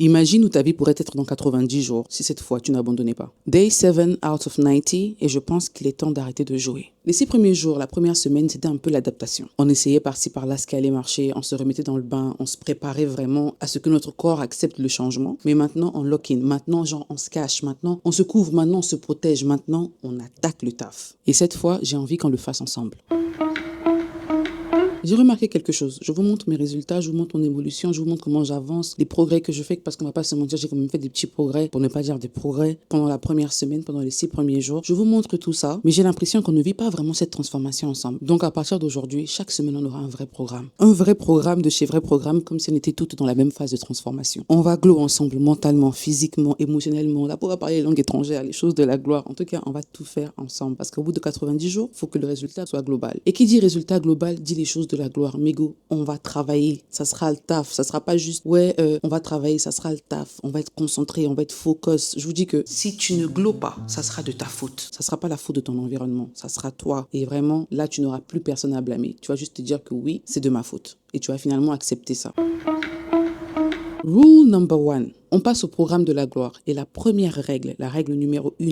Imagine où ta vie pourrait être dans 90 jours si cette fois tu n'abandonnais pas. Day 7 out of 90 et je pense qu'il est temps d'arrêter de jouer. Les 6 premiers jours, la première semaine, c'était un peu l'adaptation. On essayait par-ci par-là ce qui allait marcher, on se remettait dans le bain, on se préparait vraiment à ce que notre corps accepte le changement. Mais maintenant, on lock-in, maintenant genre on se cache, maintenant on se couvre, maintenant on se protège, maintenant on attaque le taf. Et cette fois, j'ai envie qu'on le fasse ensemble. J'ai remarqué quelque chose. Je vous montre mes résultats, je vous montre mon évolution, je vous montre comment j'avance, les progrès que je fais, parce qu'on va pas se mentir, j'ai quand même fait des petits progrès, pour ne pas dire des progrès, pendant la première semaine, pendant les 6 premiers jours. Je vous montre tout ça, mais j'ai l'impression qu'on ne vit pas vraiment cette transformation ensemble. Donc à partir d'aujourd'hui, chaque semaine, on aura un vrai programme. Un vrai programme de chez vrai programme, comme si on était toutes dans la même phase de transformation. On va glow ensemble, mentalement, physiquement, émotionnellement. Là, on va parler les langues étrangères, les choses de la gloire. En tout cas, on va tout faire ensemble. Parce qu'au bout de 90 jours, il faut que le résultat soit global. Et qui dit résultat global, dit les choses de la gloire. Mégo, on va travailler, ça sera le taf, ça sera pas juste on va travailler, ça sera le taf, on va être concentré, on va être focus. Je vous dis que si tu ne glows pas, ça sera de ta faute. Ça sera pas la faute de ton environnement, ça sera toi. Et vraiment, là, tu n'auras plus personne à blâmer. Tu vas juste te dire que oui, c'est de ma faute. Et tu vas finalement accepter ça. Rule number 1. On passe au programme de la gloire. Et la première règle, la règle numéro 1,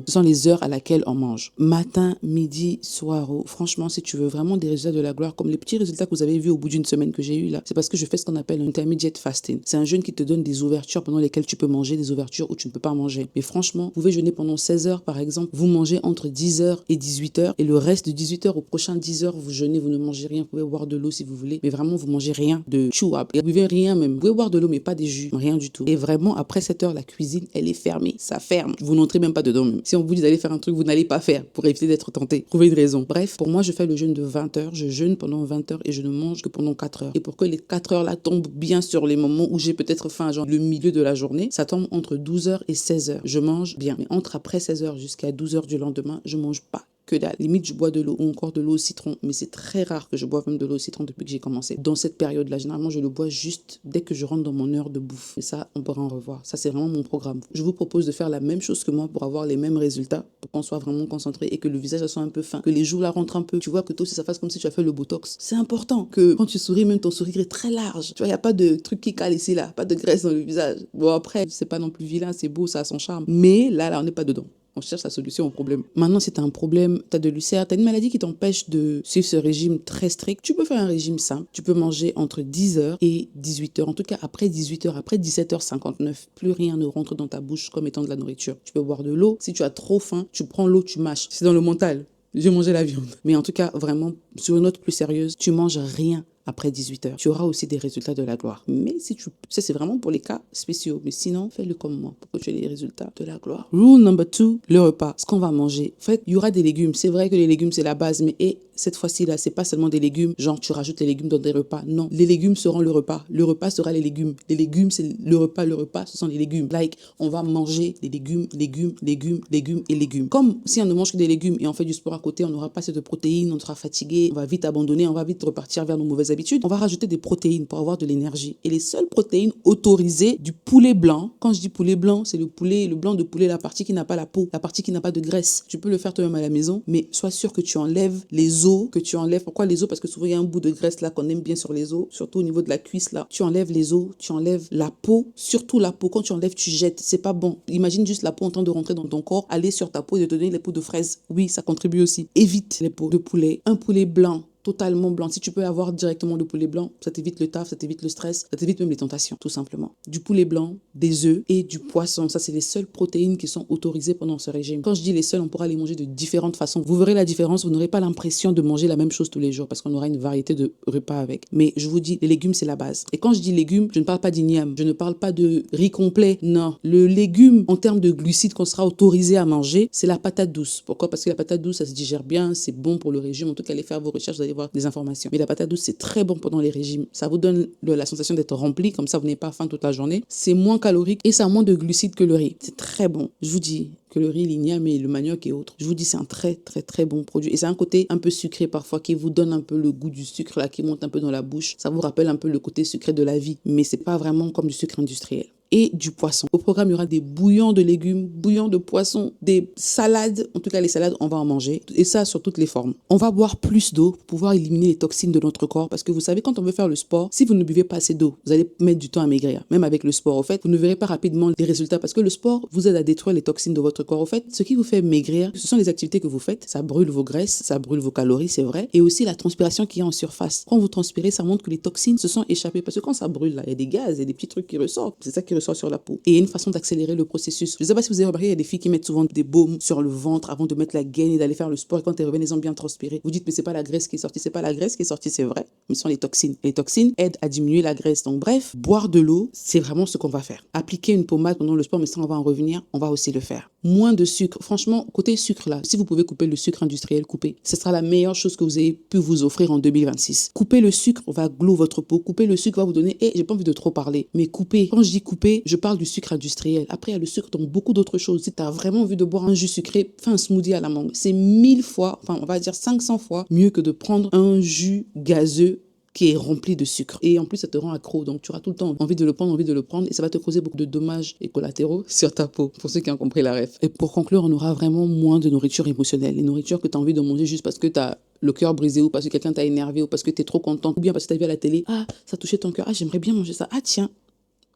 ce sont les heures à laquelle on mange. Matin, midi, soir. Franchement, si tu veux vraiment des résultats de la gloire, comme les petits résultats que vous avez vus au bout d'une semaine que j'ai eu là, c'est parce que je fais ce qu'on appelle un intermediate fasting. C'est un jeûne qui te donne des ouvertures pendant lesquelles tu peux manger, des ouvertures où tu ne peux pas manger. Mais franchement, vous pouvez jeûner pendant 16 heures par exemple. Vous mangez entre 10h et 18h. Et le reste de 18h au prochain 10h, vous jeûnez, vous ne mangez rien. Vous pouvez boire de l'eau si vous voulez. Mais vraiment, vous mangez rien de chew-up. Et vous buvez rien même. Vous pouvez boire de l'eau, mais pas des jus. Rien du tout. Et vraiment, après 7 heures, la cuisine, elle est fermée. Ça ferme. Vous n'entrez même pas dedans même. Si on vous dit d'aller faire un truc, vous n'allez pas faire pour éviter d'être tenté. Trouvez une raison. Bref, pour moi, je fais le jeûne de 20 heures. Je jeûne pendant 20 heures et je ne mange que pendant 4 heures. Et pour que les 4 heures là tombent bien sur les moments où j'ai peut-être faim, genre le milieu de la journée, ça tombe entre 12 heures et 16 heures. Je mange bien. Mais entre après 16 heures jusqu'à 12 heures du lendemain, je mange pas. Que dalle. Limite, je bois de l'eau ou encore de l'eau au citron. Mais c'est très rare que je boive même de l'eau au citron depuis que j'ai commencé. Dans cette période-là, généralement, je le bois juste dès que je rentre dans mon heure de bouffe. Et ça, on pourra en revoir. Ça, c'est vraiment mon programme. Je vous propose de faire la même chose que moi pour avoir les mêmes résultats, pour qu'on soit vraiment concentré et que le visage soit un peu fin, que les joues là rentrent un peu. Tu vois, que toi aussi, ça fasse comme si tu as fait le botox. C'est important que quand tu souris, même ton sourire est très large. Tu vois, il n'y a pas de truc qui cale ici, là. Pas de graisse dans le visage. Bon, après, c'est pas non plus vilain, c'est beau, ça a son charme. Mais là, on n'est pas dedans. On cherche la solution au problème. Maintenant, si tu as un problème, tu as de l'ulcère, tu as une maladie qui t'empêche de suivre ce régime très strict, tu peux faire un régime simple. Tu peux manger entre 10h et 18h. En tout cas, après 18h, après 17h59, plus rien ne rentre dans ta bouche comme étant de la nourriture. Tu peux boire de l'eau. Si tu as trop faim, tu prends l'eau, tu mâches. C'est dans le mental. Je mangeais la viande. Mais en tout cas, vraiment, sur une note plus sérieuse, tu manges rien après 18h. Tu auras aussi des résultats de la gloire. Mais si tu... Ça, c'est vraiment pour les cas spéciaux. Mais sinon, fais-le comme moi pour que tu aies les résultats de la gloire. Rule number 2, le repas. Ce qu'on va manger. En fait, il y aura des légumes. C'est vrai que les légumes, c'est la base. Mais cette fois-ci, là, c'est pas seulement des légumes. Genre, tu rajoutes les légumes dans des repas. Non. Les légumes seront le repas. Le repas sera les légumes. Les légumes, c'est le repas. Le repas, ce sont les légumes. Like, on va manger des légumes, légumes, légumes, légumes et légumes. Comme si on ne mange que des légumes et on fait du sport à côté, on n'aura pas assez de protéines, on sera fatigué, on va vite abandonner, on va vite repartir vers nos mauvaises habitudes. On va rajouter des protéines pour avoir de l'énergie. Et les seules protéines autorisées, du poulet blanc. Quand je dis poulet blanc, c'est le blanc de poulet, la partie qui n'a pas la peau, la partie qui n'a pas de graisse. Tu peux le faire toi-même à la maison, mais sois sûr que tu enlèves les os, que tu enlèves. Pourquoi les os? Parce que souvent il y a un bout de graisse là qu'on aime bien sur les os, surtout au niveau de la cuisse là. Tu enlèves les os, tu enlèves la peau, surtout la peau. Quand tu enlèves, tu jettes. C'est pas bon. Imagine juste la peau en train de rentrer dans ton corps, aller sur ta peau et de te donner les peaux de fraises. Oui, ça contribue aussi. Évite les peaux de poulet. Un poulet blanc, totalement blanc. Si tu peux avoir directement le poulet blanc, ça t'évite le taf, ça t'évite le stress, ça t'évite même les tentations, tout simplement. Du poulet blanc, des œufs et du poisson. Ça, c'est les seules protéines qui sont autorisées pendant ce régime. Quand je dis les seules, on pourra les manger de différentes façons. Vous verrez la différence, vous n'aurez pas l'impression de manger la même chose tous les jours parce qu'on aura une variété de repas avec. Mais je vous dis, les légumes, c'est la base. Et quand je dis légumes, je ne parle pas d'igname, je ne parle pas de riz complet, non. Le légume, en termes de glucides qu'on sera autorisé à manger, c'est la patate douce. Pourquoi? Parce que la patate douce, ça se digère bien, c'est bon pour le régime. En tout cas, allez faire vos recherches, vous allez voir des informations. Mais la patate douce, c'est très bon pendant les régimes. Ça vous donne la sensation d'être rempli, comme ça vous n'avez pas faim toute la journée. C'est moins calorique et ça a moins de glucides que le riz. C'est très bon. Je vous dis que le riz, l'igname et le manioc et autres. Je vous dis, c'est un très très très bon produit. Et c'est un côté un peu sucré parfois qui vous donne un peu le goût du sucre là, qui monte un peu dans la bouche. Ça vous rappelle un peu le côté sucré de la vie. Mais c'est pas vraiment comme du sucre industriel. et du poisson. Au programme, il y aura des bouillons de légumes, bouillons de poissons, des salades. En tout cas, les salades, on va en manger. Et ça, sur toutes les formes. On va boire plus d'eau pour pouvoir éliminer les toxines de notre corps. Parce que vous savez, quand on veut faire le sport, si vous ne buvez pas assez d'eau, vous allez mettre du temps à maigrir. Même avec le sport, au fait, vous ne verrez pas rapidement les résultats. Parce que le sport vous aide à détruire les toxines de votre corps. Au fait, ce qui vous fait maigrir, ce sont les activités que vous faites. Ça brûle vos graisses, ça brûle vos calories, c'est vrai. Et aussi la transpiration qui est en surface. Quand vous transpirez, ça montre que les toxines se sont échappées. Parce que quand ça brûle, là, il y a des gaz, il y a des petits trucs qui ressortent. C'est ça qui ressort sur la peau. Et il y a une façon d'accélérer le processus. Je ne sais pas si vous avez remarqué, il y a des filles qui mettent souvent des baumes sur le ventre avant de mettre la gaine et d'aller faire le sport. Et quand elles reviennent, elles ont bien transpiré. Vous dites, mais c'est pas la graisse qui est sortie. C'est pas la graisse qui est sortie, c'est vrai. Mais ce sont les toxines. Les toxines aident à diminuer la graisse. Donc bref, boire de l'eau, c'est vraiment ce qu'on va faire. Appliquer une pommade pendant le sport, mais ça, on va en revenir. On va aussi le faire. Moins de sucre. Franchement, côté sucre là, si vous pouvez couper le sucre industriel, coupez. Ce sera la meilleure chose que vous ayez pu vous offrir en 2026. Couper le sucre va glow votre peau. Couper le sucre va vous donner, j'ai pas envie de trop parler, mais couper. Quand je dis couper, je parle du sucre industriel. Après, il y a le sucre dans beaucoup d'autres choses. Si tu as vraiment envie de boire un jus sucré, fais un smoothie à la mangue. C'est 1000 fois, enfin, on va dire 500 fois mieux que de prendre un jus gazeux qui est rempli de sucre. Et en plus, ça te rend accro. Donc, tu auras tout le temps envie de le prendre, et ça va te causer beaucoup de dommages et collatéraux sur ta peau, pour ceux qui ont compris la ref. Et pour conclure, on aura vraiment moins de nourriture émotionnelle. Les nourritures que tu as envie de manger juste parce que tu as le cœur brisé, ou parce que quelqu'un t'a énervé, ou parce que tu es trop content, ou bien parce que tu as vu à la télé, ah, ça touchait ton cœur, ah, j'aimerais bien manger ça, ah, tiens.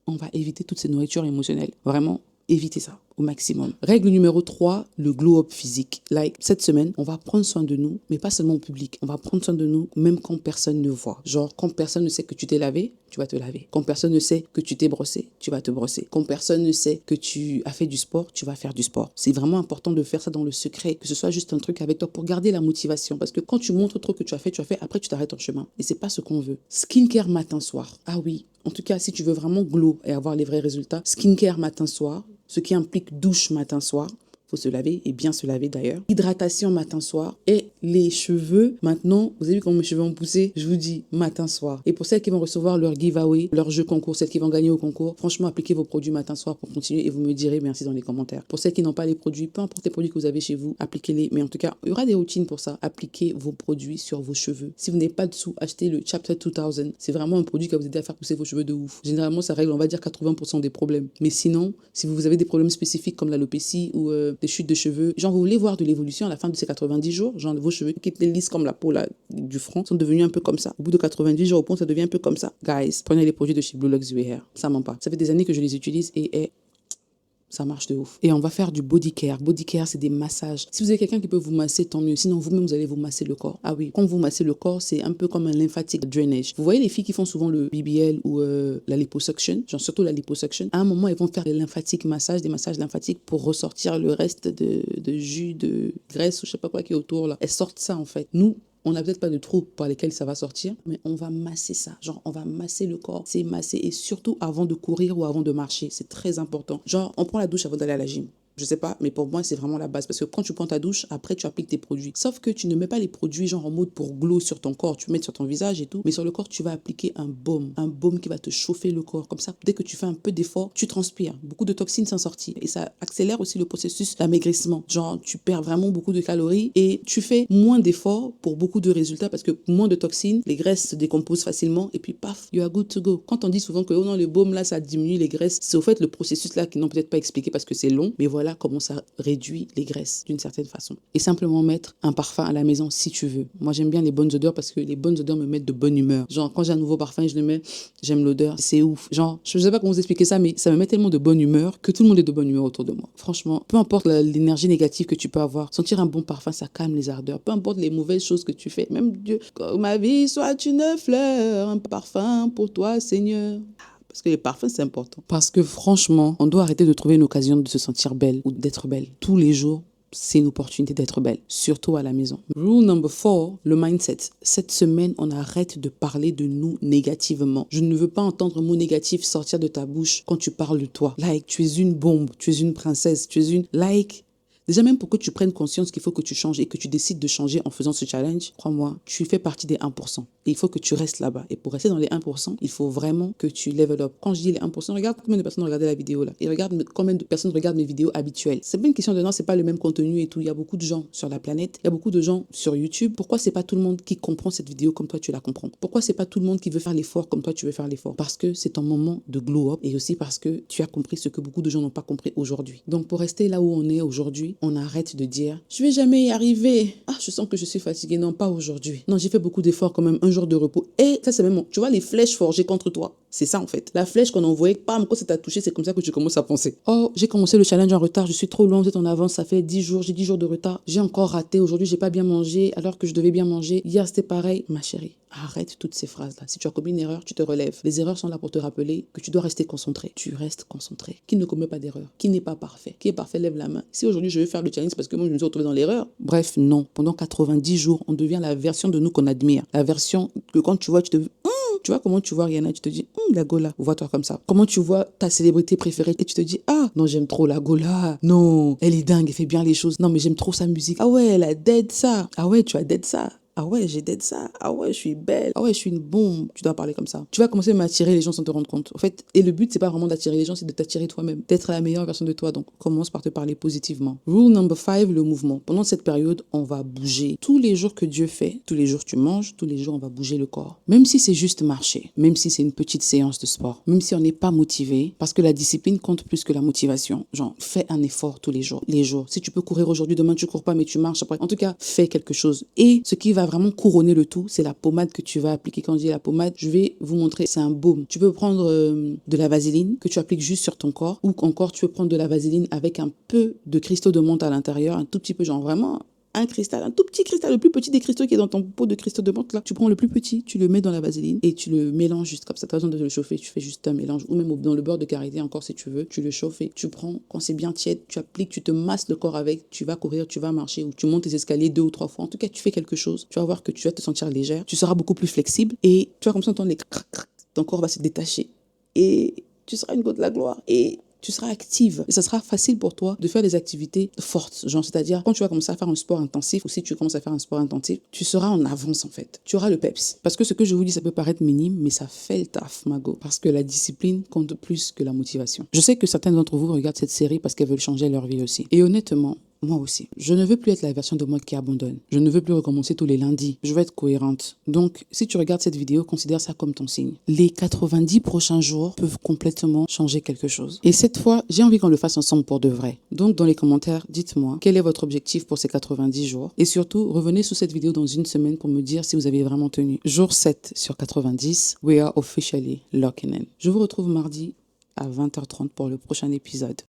On va éviter toutes ces nourritures émotionnelles. Vraiment, évitez ça au maximum. Règle numéro 3, le glow-up physique. Cette semaine, on va prendre soin de nous, mais pas seulement au public. On va prendre soin de nous même quand personne ne voit. Genre, quand personne ne sait que tu t'es lavé, tu vas te laver. Quand personne ne sait que tu t'es brossé, tu vas te brosser. Quand personne ne sait que tu as fait du sport, tu vas faire du sport. C'est vraiment important de faire ça dans le secret, que ce soit juste un truc avec toi pour garder la motivation. Parce que quand tu montres trop que tu as fait, après tu t'arrêtes en chemin. Et c'est pas ce qu'on veut. Skincare matin-soir. Ah oui. En tout cas, si tu veux vraiment glow et avoir les vrais résultats, skincare matin-soir, ce qui implique douche matin-soir. Faut se laver et bien se laver d'ailleurs. Hydratation matin-soir. Et les cheveux, maintenant, vous avez vu comment mes cheveux ont poussé? Je vous dis matin-soir. Et pour celles qui vont recevoir leur giveaway, leur jeu concours, celles qui vont gagner au concours, franchement, appliquez vos produits matin-soir pour continuer et vous me direz merci dans les commentaires. Pour celles qui n'ont pas les produits, peu importe les produits que vous avez chez vous, appliquez-les. Mais en tout cas, il y aura des routines pour ça. Appliquez vos produits sur vos cheveux. Si vous n'avez pas de sous, achetez le Chapter 2000. C'est vraiment un produit qui va vous aider à faire pousser vos cheveux de ouf. Généralement, ça règle, on va dire, 80% des problèmes. Mais sinon, si vous avez des problèmes spécifiques comme l'alopécie ou des chutes de cheveux, genre vous voulez voir de l'évolution à la fin de ces 90 jours, genre vos cheveux qui étaient lisses comme la peau là, du front sont devenus un peu comme ça. Au bout de 90 jours au point, ça devient un peu comme ça. Guys, prenez les produits de chez Blue Luxury Hair. Ça ment pas. Ça fait des années que je les utilise et ça marche de ouf. Et on va faire du body care. Body care, c'est des massages. Si vous avez quelqu'un qui peut vous masser, tant mieux. Sinon, vous-même, vous allez vous masser le corps. Ah oui, quand vous massez le corps, c'est un peu comme un lymphatic drainage. Vous voyez les filles qui font souvent le BBL ou la liposuction, genre surtout la liposuction. À un moment, elles vont faire des lymphatiques massages, des massages lymphatiques pour ressortir le reste de jus, de graisse ou je sais pas quoi qui est autour là. Elles sortent ça en fait. Nous, on n'a peut-être pas de trous par lesquels ça va sortir, mais on va masser ça. Genre, on va masser le corps, c'est masser. Et surtout avant de courir ou avant de marcher. C'est très important. Genre, on prend la douche avant d'aller à la gym. Je sais pas, mais pour moi, c'est vraiment la base. Parce que quand tu prends ta douche, après, tu appliques tes produits. Sauf que tu ne mets pas les produits genre en mode pour glow sur ton corps. Tu mets sur ton visage et tout. Mais sur le corps, tu vas appliquer un baume. Un baume qui va te chauffer le corps. Comme ça, dès que tu fais un peu d'effort, tu transpires. Beaucoup de toxines sont sorties. Et ça accélère aussi le processus d'amaigrissement. Genre, tu perds vraiment beaucoup de calories et tu fais moins d'efforts pour beaucoup de résultats parce que moins de toxines, les graisses se décomposent facilement et puis paf, you are good to go. Quand on dit souvent que oh non, le baume là, ça diminue les graisses, c'est au fait le processus là qu'ils n'ont peut-être pas expliqué parce que c'est long. Mais voilà comment ça réduit les graisses d'une certaine façon. Et simplement mettre un parfum à la maison si tu veux. Moi, j'aime bien les bonnes odeurs parce que les bonnes odeurs me mettent de bonne humeur. Genre, quand j'ai un nouveau parfum, je le mets, j'aime l'odeur, c'est ouf. Genre, je sais pas comment vous expliquer ça, mais ça me met tellement de bonne humeur que tout le monde est de bonne humeur autour de moi. Franchement, peu importe l'énergie négative que tu peux avoir, sentir un bon parfum, ça calme les ardeurs. Peu importe les mauvaises choses que tu fais. Même Dieu, que ma vie soit une fleur, un parfum pour toi, Seigneur. Parce que les parfums, c'est important. Parce que franchement, on doit arrêter de trouver une occasion de se sentir belle ou d'être belle. Tous les jours, c'est une opportunité d'être belle, surtout à la maison. Rule number 4, le mindset. Cette semaine, on arrête de parler de nous négativement. Je ne veux pas entendre un mot négatif sortir de ta bouche quand tu parles de toi. Tu es une bombe, tu es une princesse, tu es une... Déjà, même pour que tu prennes conscience qu'il faut que tu changes et que tu décides de changer en faisant ce challenge, crois-moi, tu fais partie des 1%. Et il faut que tu restes là-bas. Et pour rester dans les 1%, il faut vraiment que tu level up. Quand je dis les 1%, regarde combien de personnes ont regardé la vidéo là. Et regarde combien de personnes regardent mes vidéos habituelles. C'est pas une question de non, c'est pas le même contenu et tout. Il y a beaucoup de gens sur la planète. Il y a beaucoup de gens sur YouTube. Pourquoi c'est pas tout le monde qui comprend cette vidéo comme toi tu la comprends? Pourquoi c'est pas tout le monde qui veut faire l'effort comme toi tu veux faire l'effort? Parce que c'est ton moment de glow up et aussi parce que tu as compris ce que beaucoup de gens n'ont pas compris aujourd'hui. Donc pour rester là où on est aujourd'hui, on arrête de dire je vais jamais y arriver. Ah, je sens que je suis fatiguée. Non, pas aujourd'hui. Non, j'ai fait beaucoup d'efforts quand même, un jour de repos. Et ça c'est même, tu vois les flèches forgées contre toi. C'est ça en fait. La flèche qu'on envoyait, pam, quand ça t'a touché, c'est comme ça que tu commences à penser. Oh, j'ai commencé le challenge en retard, je suis trop loin, vous êtes en avance, ça fait 10 jours, j'ai 10 jours de retard. J'ai encore raté, aujourd'hui j'ai pas bien mangé alors que je devais bien manger. Hier c'était pareil. Ma chérie, arrête toutes ces phrases-là. Si tu as commis une erreur, tu te relèves. Les erreurs sont là pour te rappeler que tu dois rester concentré. Tu restes concentré. Qui ne commet pas d'erreur? Qui n'est pas parfait? Qui est parfait, lève la main. Si aujourd'hui je veux faire le challenge parce que moi je me suis retrouvée dans l'erreur. Bref, non. Pendant 90 jours, on devient la version de nous qu'on admire. La version que quand tu vois, tu vois comment tu vois Rihanna, tu te dis, la Gola, vois-toi comme ça. Comment tu vois ta célébrité préférée et tu te dis, ah, non, j'aime trop la Gola. Non, elle est dingue, elle fait bien les choses. Non, mais j'aime trop sa musique. Ah ouais, elle a dead ça. Ah ouais, tu as dead ça. Ah ouais, j'ai dead ça. Ah ouais, je suis belle. Ah ouais, je suis une bombe. Tu dois parler comme ça. Tu vas commencer à m'attirer les gens sans te rendre compte. En fait, et le but, c'est pas vraiment d'attirer les gens, c'est de t'attirer toi-même. D'être la meilleure version de toi. Donc, commence par te parler positivement. Rule number 5, le mouvement. Pendant cette période, on va bouger. Tous les jours que Dieu fait, tous les jours tu manges, tous les jours on va bouger le corps. Même si c'est juste marcher, même si c'est une petite séance de sport, même si on n'est pas motivé, parce que la discipline compte plus que la motivation. Genre, fais un effort tous les jours. Les jours. Si tu peux courir aujourd'hui, demain tu cours pas, mais tu marches après. En tout cas, fais quelque chose. Et ce qui va vraiment couronner le tout, c'est la pommade que tu vas appliquer. Quand je dis la pommade, je vais vous montrer, c'est un baume. Tu peux prendre de la vaseline que tu appliques juste sur ton corps, ou encore tu peux prendre de la vaseline avec un peu de cristaux de menthe à l'intérieur, un tout petit peu, genre vraiment un cristal, un tout petit cristal, le plus petit des cristaux qui est dans ton pot de cristaux de menthe là. Tu prends le plus petit, tu le mets dans la vaseline et tu le mélanges juste comme ça. T'as besoin de le chauffer, tu fais juste un mélange, ou même dans le beurre de karité encore si tu veux. Tu le chauffes et tu prends, quand c'est bien tiède, tu appliques, tu te masses le corps avec, tu vas courir, tu vas marcher ou tu montes tes escaliers 2 ou 3 fois. En tout cas, tu fais quelque chose. Tu vas voir que tu vas te sentir légère, tu seras beaucoup plus flexible et tu vas comme ça entendre les crac, crac, ton corps va se détacher et tu seras une go de la gloire et tu seras active et ça sera facile pour toi de faire des activités fortes, genre c'est-à-dire quand tu vas commencer à faire un sport intensif ou si tu commences à faire un sport intensif, tu seras en avance en fait. Tu auras le peps. Parce que ce que je vous dis, ça peut paraître minime, mais ça fait le taf, Mago. Parce que la discipline compte plus que la motivation. Je sais que certains d'entre vous regardent cette série parce qu'elles veulent changer leur vie aussi. Et honnêtement, moi aussi. Je ne veux plus être la version de moi qui abandonne. Je ne veux plus recommencer tous les lundis. Je veux être cohérente. Donc, si tu regardes cette vidéo, considère ça comme ton signe. Les 90 prochains jours peuvent complètement changer quelque chose. Et cette fois, j'ai envie qu'on le fasse ensemble pour de vrai. Donc, dans les commentaires, dites-moi quel est votre objectif pour ces 90 jours. Et surtout, revenez sous cette vidéo dans une semaine pour me dire si vous avez vraiment tenu. Jour 7 sur 90, we are officially locking in. Je vous retrouve mardi à 20h30 pour le prochain épisode.